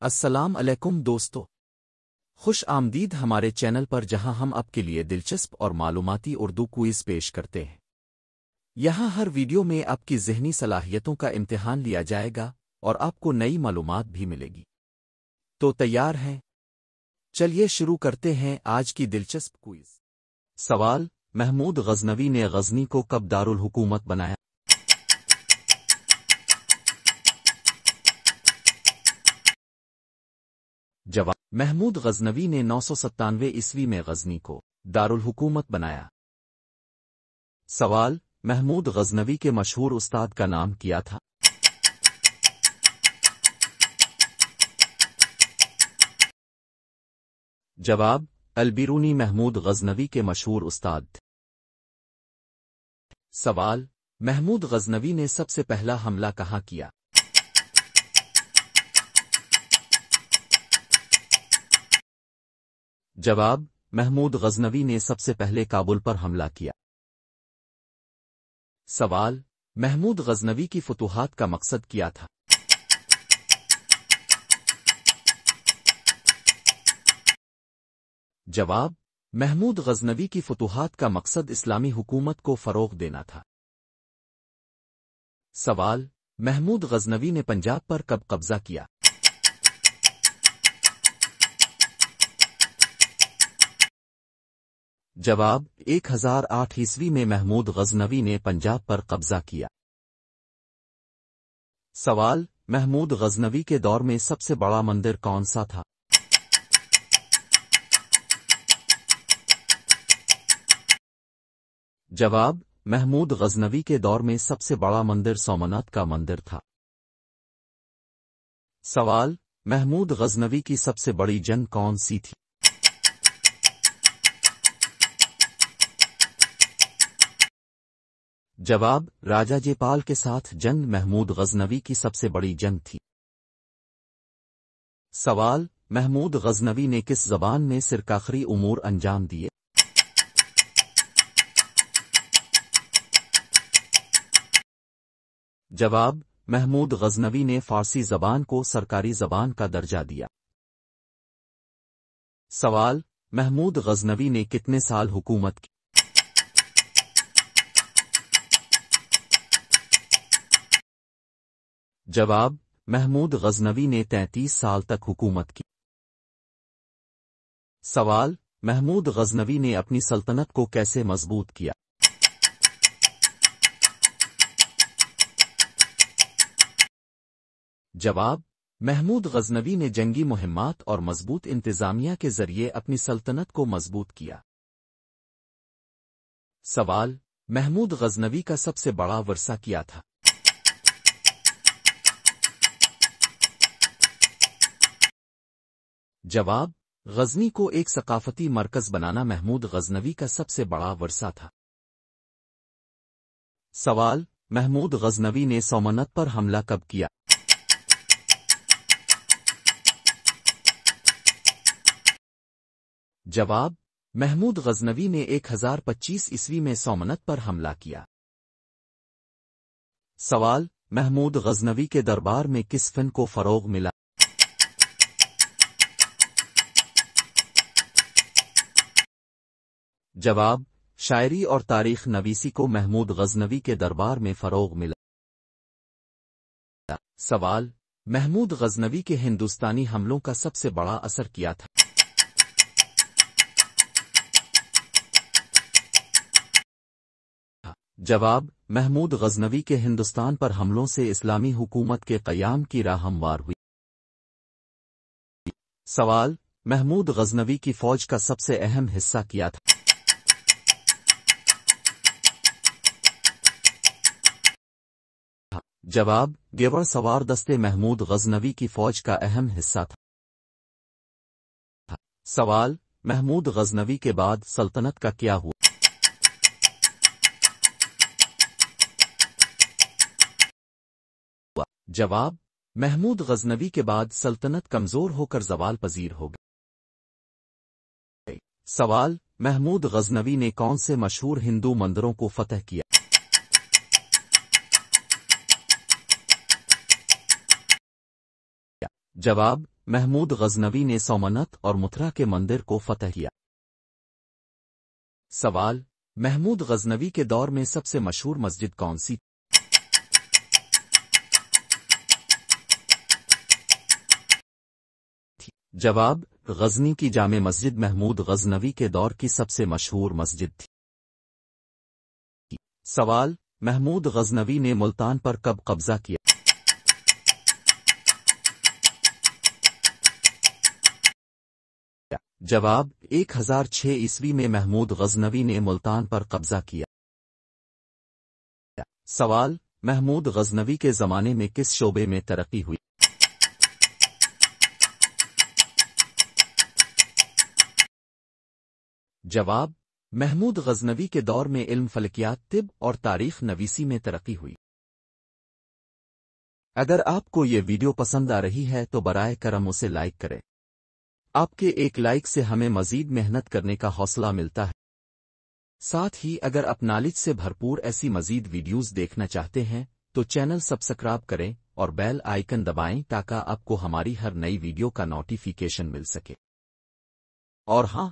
السلام علیکم دوستو، خوش آمدید ہمارے چینل پر جہاں ہم آپ کے لیے دلچسپ اور معلوماتی اردو کوئز پیش کرتے ہیں۔ یہاں ہر ویڈیو میں آپ کی ذہنی صلاحیتوں کا امتحان لیا جائے گا اور آپ کو نئی معلومات بھی ملے گی۔ تو تیار ہیں؟ چلیے شروع کرتے ہیں آج کی دلچسپ کوئز۔ سوال: محمود غزنوی نے غزنی کو کب دارالحکومت بنایا؟ جواب: محمود غزنوی نے 997 عیسوی میں غزنی کو دارالحکومت بنایا۔ سوال: محمود غزنوی کے مشہور استاد کا نام کیا تھا؟ جواب: البیرونی محمود غزنوی کے مشہور استاد تھے۔ سوال: محمود غزنوی نے سب سے پہلا حملہ کہاں کیا؟ جواب: محمود غزنوی نے سب سے پہلے کابل پر حملہ کیا۔ سوال: محمود غزنوی کی فتوحات کا مقصد کیا تھا؟ جواب: محمود غزنوی کی فتوحات کا مقصد اسلامی حکومت کو فروغ دینا تھا۔ سوال: محمود غزنوی نے پنجاب پر کب قبضہ کیا؟ جواب: 1008 عیسوی میں محمود غزنوی نے پنجاب پر قبضہ کیا۔ سوال: محمود غزنوی کے دور میں سب سے بڑا مندر کون سا تھا؟ جواب: محمود غزنوی کے دور میں سب سے بڑا مندر سومناتھ کا مندر تھا۔ سوال: محمود غزنوی کی سب سے بڑی جنگ کون سی تھی؟ جواب: راجا جے پال کے ساتھ جنگ محمود غزنوی کی سب سے بڑی جنگ تھی۔ سوال: محمود غزنوی نے کس زبان میں سرکاخری امور انجام دیے؟ جواب: محمود غزنوی نے فارسی زبان کو سرکاری زبان کا درجہ دیا۔ سوال: محمود غزنوی نے کتنے سال حکومت کی؟ جواب: محمود غزنوی نے 33 سال تک حکومت کی۔ سوال: محمود غزنوی نے اپنی سلطنت کو کیسے مضبوط کیا؟ جواب: محمود غزنوی نے جنگی مہمات اور مضبوط انتظامیہ کے ذریعے اپنی سلطنت کو مضبوط کیا۔ سوال: محمود غزنوی کا سب سے بڑا ورثہ کیا تھا؟ جواب: غزنی کو ایک ثقافتی مرکز بنانا محمود غزنوی کا سب سے بڑا ورثہ تھا۔ سوال: محمود غزنوی نے سومناتھ پر حملہ کب کیا؟ جواب: محمود غزنوی نے 1025 عیسوی میں سومناتھ پر حملہ کیا۔ سوال: محمود غزنوی کے دربار میں کس فن کو فروغ ملا؟ جواب: شاعری اور تاریخ نویسی کو محمود غزنوی کے دربار میں فروغ ملا۔ سوال: محمود غزنوی کے ہندوستانی حملوں کا سب سے بڑا اثر کیا تھا؟ جواب: محمود غزنوی کے ہندوستان پر حملوں سے اسلامی حکومت کے قیام کی راہ ہموار ہوئی۔ سوال: محمود غزنوی کی فوج کا سب سے اہم حصہ کیا تھا؟ جواب: گھوڑ سوار دستے محمود غزنوی کی فوج کا اہم حصہ تھا۔ سوال: محمود غزنوی کے بعد سلطنت کا کیا ہوا؟ جواب: محمود غزنوی کے بعد سلطنت کمزور ہو کر زوال پذیر ہو گئی۔ سوال: محمود غزنوی نے کون سے مشہور ہندو مندروں کو فتح کیا؟ جواب: محمود غزنوی نے سومنت اور متھرا کے مندر کو فتح کیا؟ سوال: محمود غزنوی کے دور میں سب سے مشہور مسجد کون سی؟ جواب: غزنی کی جامع مسجد محمود غزنوی کے دور کی سب سے مشہور مسجد تھی۔ سوال: محمود غزنوی نے ملتان پر کب قبضہ کیا؟ جواب: 1006 عیسوی میں محمود غزنوی نے ملتان پر قبضہ کیا۔ سوال: محمود غزنوی کے زمانے میں کس شعبے میں ترقی ہوئی؟ جواب: محمود غزنوی کے دور میں علم فلکیات، طب اور تاریخ نویسی میں ترقی ہوئی۔ اگر آپ کو یہ ویڈیو پسند آ رہی ہے تو برائے کرم اسے لائک کریں۔ آپ کے ایک لائک سے ہمیں مزید محنت کرنے کا حوصلہ ملتا ہے۔ ساتھ ہی اگر آپ نالج سے بھرپور ایسی مزید ویڈیوز دیکھنا چاہتے ہیں تو چینل سبسکرائب کریں اور بیل آئیکن دبائیں تاکہ آپ کو ہماری ہر نئی ویڈیو کا نوٹیفیکیشن مل سکے۔ اور ہاں،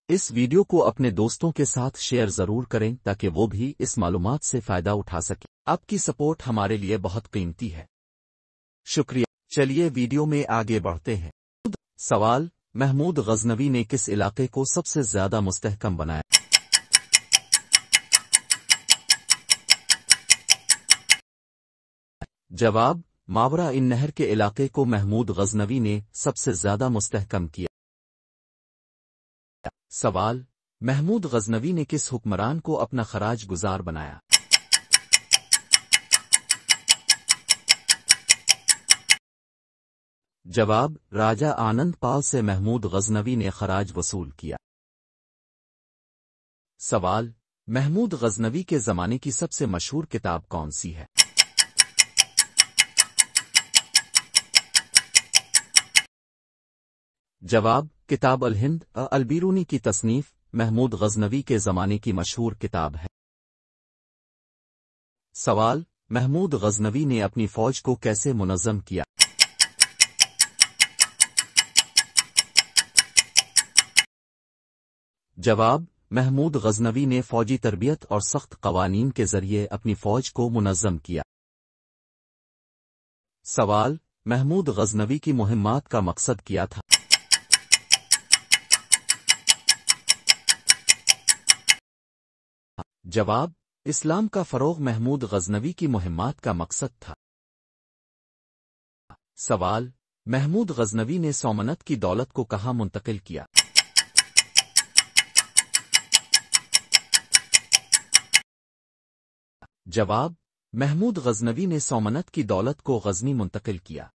اس ویڈیو کو اپنے دوستوں کے ساتھ شیئر ضرور کریں تاکہ وہ بھی اس معلومات سے فائدہ اٹھا سکیں۔ آپ کی سپورٹ ہمارے لیے بہت قیمتی ہے۔ شکریہ۔ چلیے ویڈیو میں آگے بڑھتے ہیں۔ سوال: محمود غزنوی نے کس علاقے کو سب سے زیادہ مستحکم بنایا؟ جواب: ماورا النہر کے علاقے کو محمود غزنوی نے سب سے زیادہ مستحکم کیا۔ سوال: محمود غزنوی نے کس حکمران کو اپنا خراج گزار بنایا؟ جواب: راجہ آنند پال سے محمود غزنوی نے خراج وصول کیا۔ سوال: محمود غزنوی کے زمانے کی سب سے مشہور کتاب کون سی ہے؟ جواب: کتاب الہند البیرونی کی تصنیف محمود غزنوی کے زمانے کی مشہور کتاب ہے۔ سوال: محمود غزنوی نے اپنی فوج کو کیسے منظم کیا؟ جواب: محمود غزنوی نے فوجی تربیت اور سخت قوانین کے ذریعے اپنی فوج کو منظم کیا۔ سوال: محمود غزنوی کی مہمات کا مقصد کیا تھا؟ جواب: اسلام کا فروغ محمود غزنوی کی مہمات کا مقصد تھا۔ سوال: محمود غزنوی نے سومنت کی دولت کو کہاں منتقل کیا؟ جواب: محمود غزنوی نے سومنت کی دولت کو غزنی منتقل کیا۔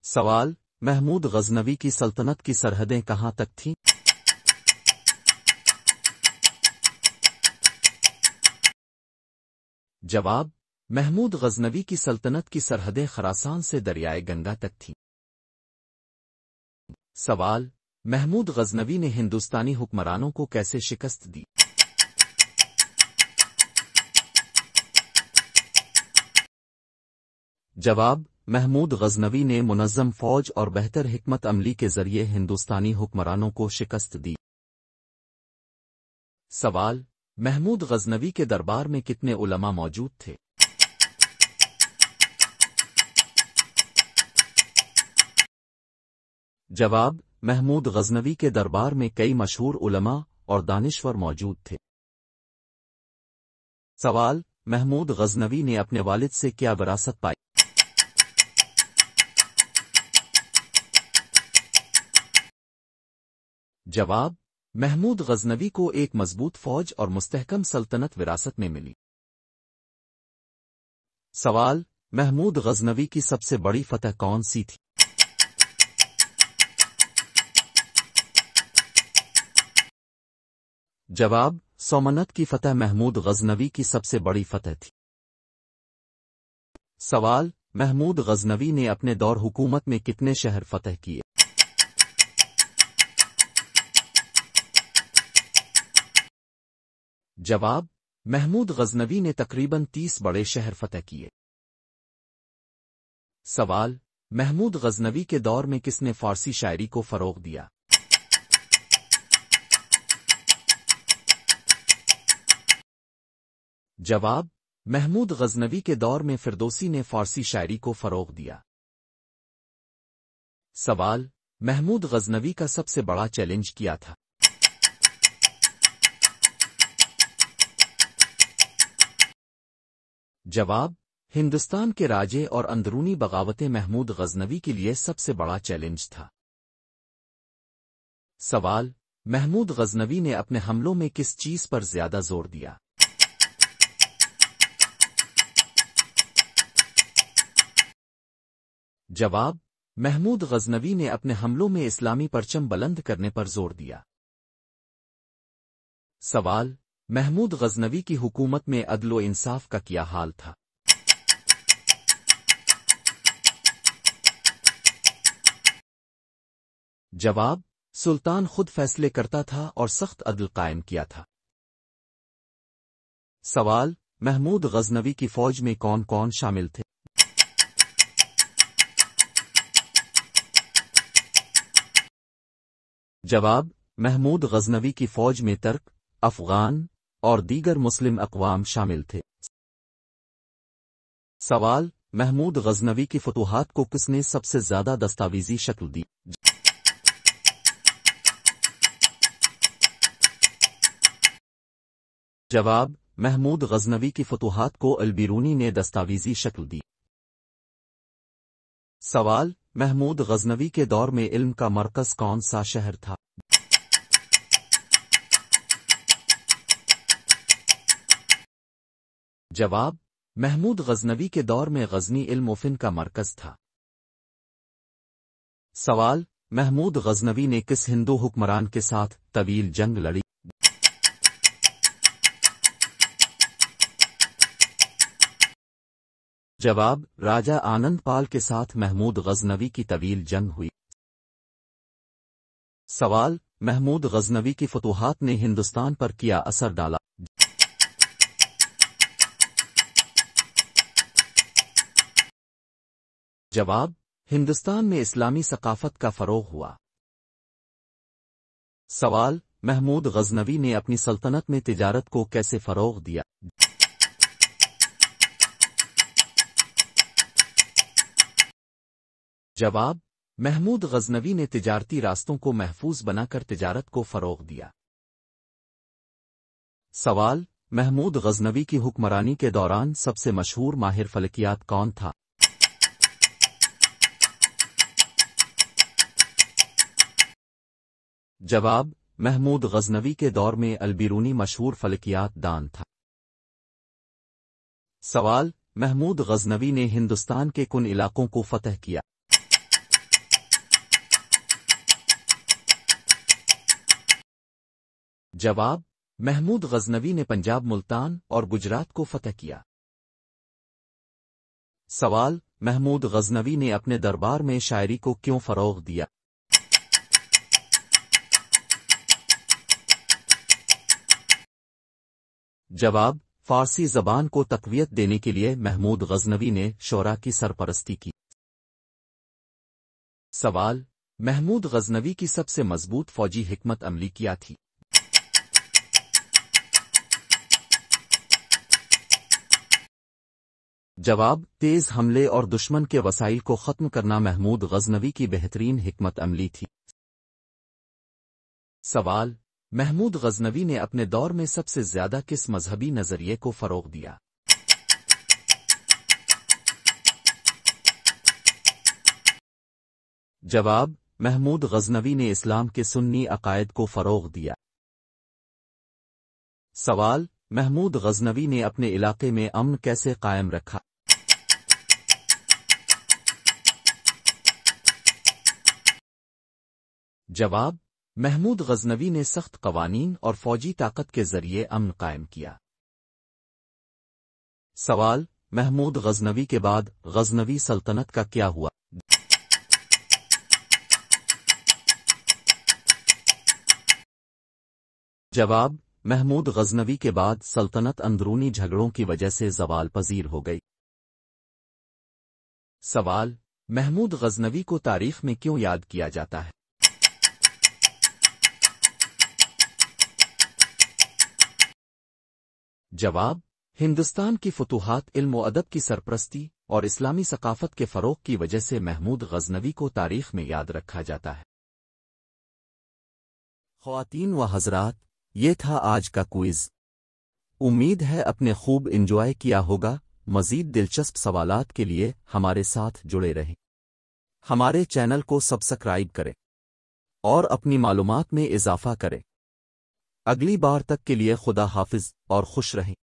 سوال: محمود غزنوی کی سلطنت کی سرحدیں کہاں تک تھیں؟ جواب: محمود غزنوی کی سلطنت کی سرحدیں خراسان سے دریائے گنگا تک تھیں۔ سوال: محمود غزنوی نے ہندوستانی حکمرانوں کو کیسے شکست دی؟ جواب: محمود غزنوی نے منظم فوج اور بہتر حکمت عملی کے ذریعے ہندوستانی حکمرانوں کو شکست دی۔ سوال: محمود غزنوی کے دربار میں کتنے علماء موجود تھے؟ جواب: محمود غزنوی کے دربار میں کئی مشہور علماء اور دانشور موجود تھے۔ سوال: محمود غزنوی نے اپنے والد سے کیا وراثت پائی؟ جواب: محمود غزنوی کو ایک مضبوط فوج اور مستحکم سلطنت وراثت میں ملی۔ سوال: محمود غزنوی کی سب سے بڑی فتح کون سی تھی؟ جواب: سومنت کی فتح محمود غزنوی کی سب سے بڑی فتح تھی۔ سوال: محمود غزنوی نے اپنے دور حکومت میں کتنے شہر فتح کیے؟ جواب: محمود غزنوی نے تقریباً 30 بڑے شہر فتح کیے۔ سوال: محمود غزنوی کے دور میں کس نے فارسی شاعری کو فروغ دیا؟ جواب: محمود غزنوی کے دور میں فردوسی نے فارسی شاعری کو فروغ دیا۔ سوال: محمود غزنوی کا سب سے بڑا چیلنج کیا تھا؟ جواب: ہندوستان کے راجے اور اندرونی بغاوتیں محمود غزنوی کے لیے سب سے بڑا چیلنج تھا۔ سوال: محمود غزنوی نے اپنے حملوں میں کس چیز پر زیادہ زور دیا؟ جواب: محمود غزنوی نے اپنے حملوں میں اسلامی پرچم بلند کرنے پر زور دیا۔ سوال: محمود غزنوی کی حکومت میں عدل و انصاف کا کیا حال تھا؟ جواب: سلطان خود فیصلے کرتا تھا اور سخت عدل قائم کیا تھا۔ سوال: محمود غزنوی کی فوج میں کون کون شامل تھے؟ جواب: محمود غزنوی کی فوج میں ترک، افغان اور دیگر مسلم اقوام شامل تھے۔ سوال: محمود غزنوی کی فتوحات کو کس نے سب سے زیادہ دستاویزی شکل دی؟ جواب: محمود غزنوی کی فتوحات کو البیرونی نے دستاویزی شکل دی۔ سوال: محمود غزنوی کے دور میں علم کا مرکز کون سا شہر تھا؟ جواب: محمود غزنوی کے دور میں غزنی علم و فن کا مرکز تھا۔ سوال: محمود غزنوی نے کس ہندو حکمران کے ساتھ طویل جنگ لڑی؟ جواب: راجہ آنند پال کے ساتھ محمود غزنوی کی طویل جنگ ہوئی۔ سوال: محمود غزنوی کی فتوحات نے ہندوستان پر کیا اثر ڈالا؟ جواب: ہندوستان میں اسلامی ثقافت کا فروغ ہوا۔ سوال: محمود غزنوی نے اپنی سلطنت میں تجارت کو کیسے فروغ دیا؟ جواب: محمود غزنوی نے تجارتی راستوں کو محفوظ بنا کر تجارت کو فروغ دیا۔ سوال: محمود غزنوی کی حکمرانی کے دوران سب سے مشہور ماہر فلکیات کون تھا؟ جواب: محمود غزنوی کے دور میں البیرونی مشہور فلکیات دان تھا۔ سوال: محمود غزنوی نے ہندوستان کے کن علاقوں کو فتح کیا؟ جواب: محمود غزنوی نے پنجاب، ملتان اور گجرات کو فتح کیا۔ سوال: محمود غزنوی نے اپنے دربار میں شاعری کو کیوں فروغ دیا؟ جواب: فارسی زبان کو تقویت دینے کے لیے محمود غزنوی نے شورا کی سرپرستی کی۔ سوال: محمود غزنوی کی سب سے مضبوط فوجی حکمت عملی کیا تھی؟ جواب: تیز حملے اور دشمن کے وسائل کو ختم کرنا محمود غزنوی کی بہترین حکمت عملی تھی۔ سوال: محمود غزنوی نے اپنے دور میں سب سے زیادہ کس مذہبی نظریے کو فروغ دیا؟ جواب: محمود غزنوی نے اسلام کے سنی عقائد کو فروغ دیا۔ سوال: محمود غزنوی نے اپنے علاقے میں امن کیسے قائم رکھا؟ جواب: محمود غزنوی نے سخت قوانین اور فوجی طاقت کے ذریعے امن قائم کیا۔ سوال: محمود غزنوی کے بعد غزنوی سلطنت کا کیا ہوا؟ جواب: محمود غزنوی کے بعد سلطنت اندرونی جھگڑوں کی وجہ سے زوال پذیر ہو گئی۔ سوال: محمود غزنوی کو تاریخ میں کیوں یاد کیا جاتا ہے؟ جواب: ہندوستان کی فتوحات، علم و ادب کی سرپرستی اور اسلامی ثقافت کے فروغ کی وجہ سے محمود غزنوی کو تاریخ میں یاد رکھا جاتا ہے۔ خواتین و حضرات، یہ تھا آج کا کوئز۔ امید ہے اپنے خوب انجوائے کیا ہوگا۔ مزید دلچسپ سوالات کے لیے ہمارے ساتھ جڑے رہیں۔ ہمارے چینل کو سبسکرائب کریں اور اپنی معلومات میں اضافہ کریں۔ اگلی بار تک کے لیے خدا حافظ اور خوش رہیں۔